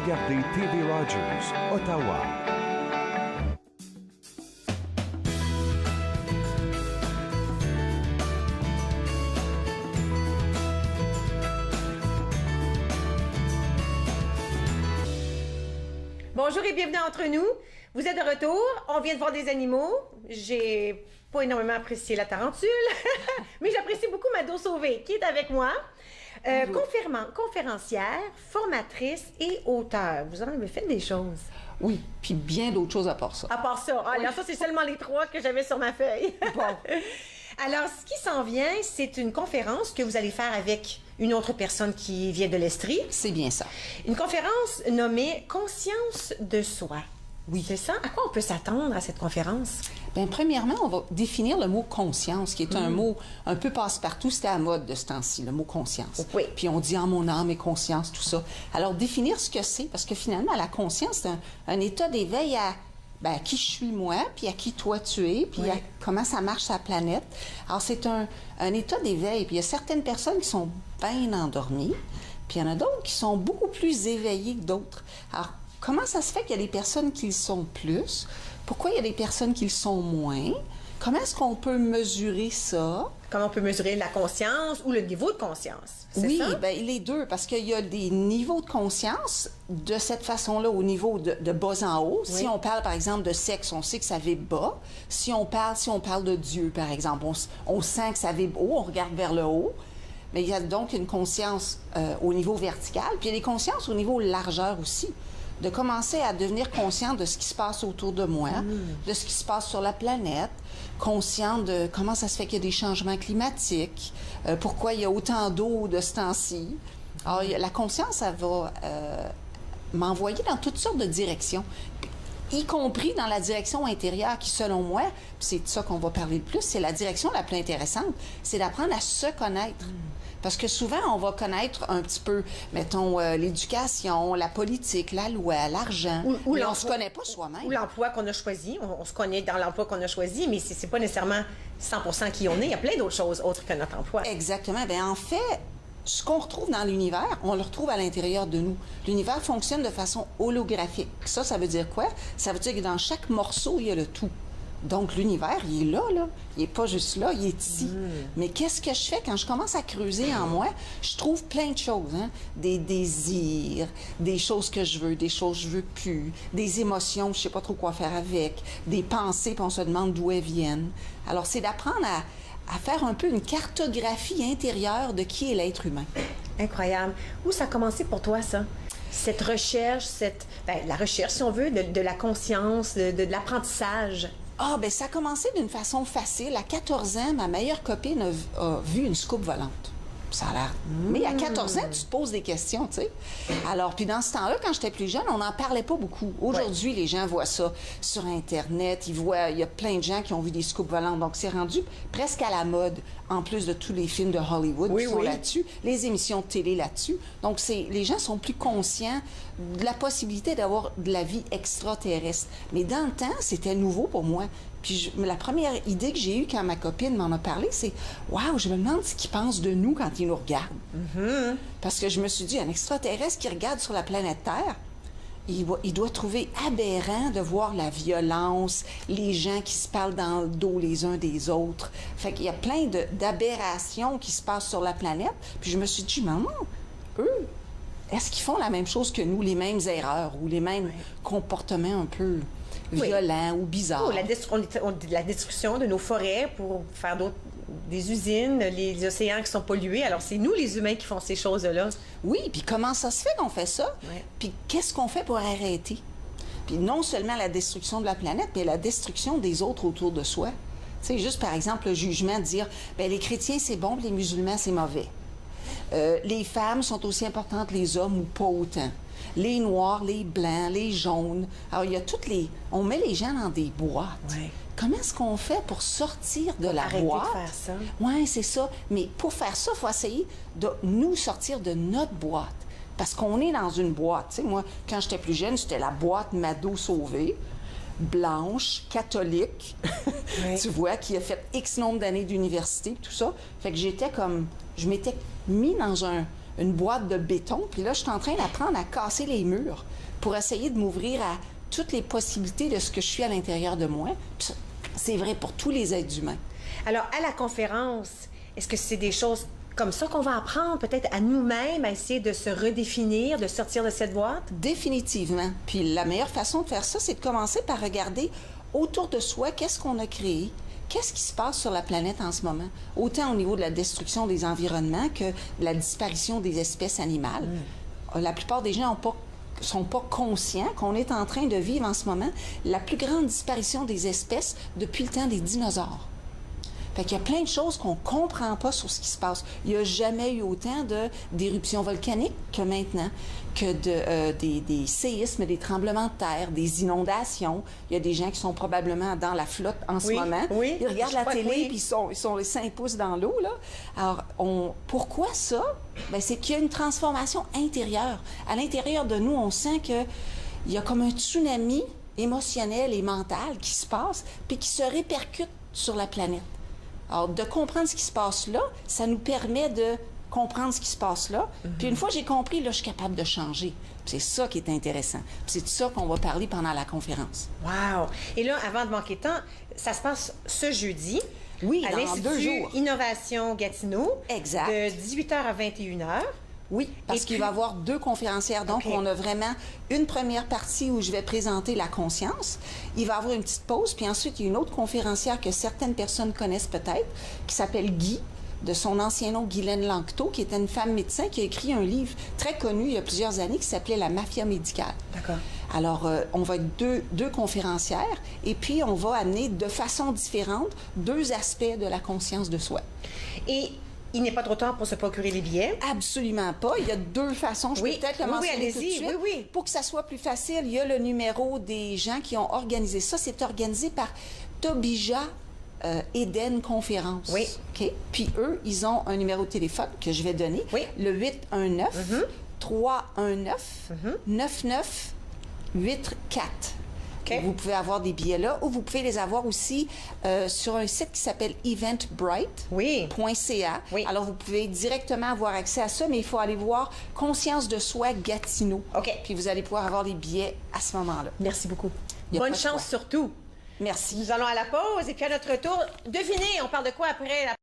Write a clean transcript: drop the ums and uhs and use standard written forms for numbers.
regardez TV Rogers, Ottawa. Bonjour et bienvenue entre nous. Vous êtes de retour. On vient de voir des animaux. J'ai pas énormément apprécié la tarentule, mais j'apprécie beaucoup Mado Sauvé qui est avec moi. Conférencière, formatrice et auteure. Vous en avez fait des choses. Oui, puis bien d'autres choses à part ça. À part ça. Ah, alors ça, c'est seulement les 3 que j'avais sur ma feuille. Bon. Alors, ce qui s'en vient, c'est une conférence que vous allez faire avec une autre personne qui vient de l'Estrie. C'est bien ça. Une conférence nommée Conscience de soi. Oui. C'est ça? À quoi on peut s'attendre à cette conférence? Bien, premièrement, on va définir le mot conscience, qui est un mot un peu passe-partout. C'était à la mode de ce temps-ci, le mot conscience. Oui. Puis on dit en mon âme et conscience, tout ça. Alors, définir ce que c'est, parce que finalement, la conscience, c'est un état d'éveil à qui je suis moi, puis à qui toi tu es, puis à comment ça marche sa planète. Alors, c'est un état d'éveil. Puis il y a certaines personnes qui sont bien endormies, puis il y en a d'autres qui sont beaucoup plus éveillées que d'autres. Alors, comment ça se fait qu'il y a des personnes qui le sont plus? Pourquoi il y a des personnes qui le sont moins? Comment est-ce qu'on peut mesurer ça? Comment on peut mesurer la conscience ou le niveau de conscience? Oui, ça? bien, les deux, parce qu'il y a des niveaux de conscience de cette façon-là, au niveau de bas en haut. Oui. Si on parle, par exemple, de sexe, on sait que ça vibre bas. Si on parle de Dieu, par exemple, on sent que ça vibre haut, on regarde vers le haut. Mais il y a donc une conscience au niveau vertical, puis il y a des consciences au niveau largeur aussi. De commencer à devenir conscient de ce qui se passe autour de moi, de ce qui se passe sur la planète, conscient de comment ça se fait qu'il y a des changements climatiques, pourquoi il y a autant d'eau de ce temps-ci. Alors, la conscience, elle va m'envoyer dans toutes sortes de directions, y compris dans la direction intérieure qui, selon moi, puis c'est de ça qu'on va parler le plus, c'est la direction la plus intéressante, c'est d'apprendre à se connaître. Parce que souvent, on va connaître un petit peu, mettons, l'éducation, la politique, la loi, l'argent, mais on ne se connaît pas soi-même. Ou l'emploi qu'on a choisi. On se connaît dans l'emploi qu'on a choisi, mais c'est pas nécessairement 100% qui on est. Il y a plein d'autres choses autres que notre emploi. Exactement. Bien, en fait, ce qu'on retrouve dans l'univers, on le retrouve à l'intérieur de nous. L'univers fonctionne de façon holographique. Ça veut dire quoi? Ça veut dire que dans chaque morceau, il y a le tout. Donc, l'univers, il est là. Il n'est pas juste là, il est ici. Mais qu'est-ce que je fais quand je commence à creuser en moi? Je trouve plein de choses, hein? Des désirs, des choses que je veux, des choses que je veux plus, des émotions, je sais pas trop quoi faire avec, des pensées, puis on se demande d'où elles viennent. Alors, c'est d'apprendre à faire un peu une cartographie intérieure de qui est l'être humain. Incroyable. Où ça a commencé pour toi, ça? Cette recherche, la recherche, si on veut, de la conscience, de l'apprentissage. Ah, ben ça a commencé d'une façon facile. À 14 ans, ma meilleure copine a vu une soucoupe volante. Ça a l'air. Mais à 14 ans, tu te poses des questions, tu sais. Alors, puis dans ce temps-là, quand j'étais plus jeune, on n'en parlait pas beaucoup. Aujourd'hui, les gens voient ça sur Internet. Il y a plein de gens qui ont vu des soucoupes volantes. Donc, c'est rendu presque à la mode, en plus de tous les films de Hollywood qui sont là-dessus, les émissions de télé là-dessus. Donc, les gens sont plus conscients de la possibilité d'avoir de la vie extraterrestre. Mais dans le temps, c'était nouveau pour moi. Puis la première idée que j'ai eue quand ma copine m'en a parlé, c'est « Wow, je me demande ce qu'ils pensent de nous quand ils nous regardent. Parce que je me suis dit, un extraterrestre qui regarde sur la planète Terre, il doit trouver aberrant de voir la violence, les gens qui se parlent dans le dos les uns des autres. Fait qu'il y a plein d'aberrations qui se passent sur la planète. Puis je me suis dit, maman, eux, est-ce qu'ils font la même chose que nous, les mêmes erreurs ou les mêmes comportements un peu violents ou bizarres? Oh, la destruction de nos forêts pour faire des usines, les océans qui sont pollués. Alors, c'est nous, les humains, qui font ces choses-là. Oui, puis comment ça se fait qu'on fait ça? Puis qu'est-ce qu'on fait pour arrêter? Puis non seulement la destruction de la planète, mais la destruction des autres autour de soi. Tu sais, juste par exemple, le jugement de dire, les chrétiens, c'est bon, les musulmans, c'est mauvais. Les femmes sont aussi importantes que les hommes ou pas autant. Les noirs, les blancs, les jaunes. Alors, il y a on met les gens dans des boîtes. Ouais. Comment est-ce qu'on fait pour sortir de la boîte? Arrêter de faire ça. Oui, c'est ça. Mais pour faire ça, il faut essayer de nous sortir de notre boîte. Parce qu'on est dans une boîte. Tu sais, moi, quand j'étais plus jeune, c'était la boîte Mado Sauvé, blanche, catholique, tu vois, qui a fait X nombre d'années d'université, tout ça. Fait que je m'étais mis dans une boîte de béton, puis là, je suis en train d'apprendre à casser les murs pour essayer de m'ouvrir à toutes les possibilités de ce que je suis à l'intérieur de moi. Puis c'est vrai pour tous les êtres humains. Alors, à la conférence, est-ce que c'est des choses comme ça qu'on va apprendre, peut-être à nous-mêmes, à essayer de se redéfinir, de sortir de cette boîte? Définitivement. Puis la meilleure façon de faire ça, c'est de commencer par regarder autour de soi qu'est-ce qu'on a créé, qu'est-ce qui se passe sur la planète en ce moment, autant au niveau de la destruction des environnements que de la disparition des espèces animales. La plupart des gens sont pas conscients qu'on est en train de vivre en ce moment la plus grande disparition des espèces depuis le temps des dinosaures. Fait qu'il y a plein de choses qu'on comprend pas sur ce qui se passe. Il n'y a jamais eu autant d'éruptions volcaniques que maintenant, que des séismes, des tremblements de terre, des inondations. Il y a des gens qui sont probablement dans la flotte en ce moment. Oui, ils regardent la télé oui. puis ils sont les 5 pouces dans l'eau, là. Alors, pourquoi ça? Bien, c'est qu'il y a une transformation intérieure. À l'intérieur de nous, on sent qu'il y a comme un tsunami émotionnel et mental qui se passe puis qui se répercute sur la planète. Alors, de comprendre ce qui se passe là, ça nous permet de comprendre ce qui se passe là. Puis une fois que j'ai compris, là, je suis capable de changer. C'est ça qui est intéressant. Puis c'est de ça qu'on va parler pendant la conférence. Wow! Et là, avant de manquer de temps, ça se passe ce jeudi. Oui, à dans 2 l'Institut jours. Innovation Gatineau. Exact. De 18h à 21h. Oui, parce qu'il va y avoir 2 conférencières. Donc, OK. on a vraiment une première partie où je vais présenter la conscience. Il va y avoir une petite pause, puis ensuite, il y a une autre conférencière que certaines personnes connaissent peut-être, qui s'appelle Guy, de son ancien nom Guylaine Lanctot, qui était une femme médecin qui a écrit un livre très connu il y a plusieurs années qui s'appelait La mafia médicale. D'accord. Alors, on va être deux conférencières et puis on va amener de façon différente 2 aspects de la conscience de soi. Et il n'est pas trop tard pour se procurer les billets. Absolument pas. Il y a 2 façons. Je Oui. peux peut-être le Oui, oui, mentionner tout de allez-y. suite. Oui, oui. Pour que ça soit plus facile, il y a le numéro des gens qui ont organisé ça. C'est organisé par Tobija Eden Conférence. Oui. OK? Puis eux, ils ont un numéro de téléphone que je vais donner. Oui. Le 819-319-9984. OK. Vous pouvez avoir des billets là ou vous pouvez les avoir aussi sur un site qui s'appelle eventbrite.ca. Oui. Oui. Alors, vous pouvez directement avoir accès à ça, mais il faut aller voir Conscience de soi Gatineau. OK. Puis vous allez pouvoir avoir les billets à ce moment-là. Merci beaucoup. Il y a Bonne pas de chance quoi. surtout. Merci. Nous allons à la pause et puis à notre retour, devinez, on parle de quoi après la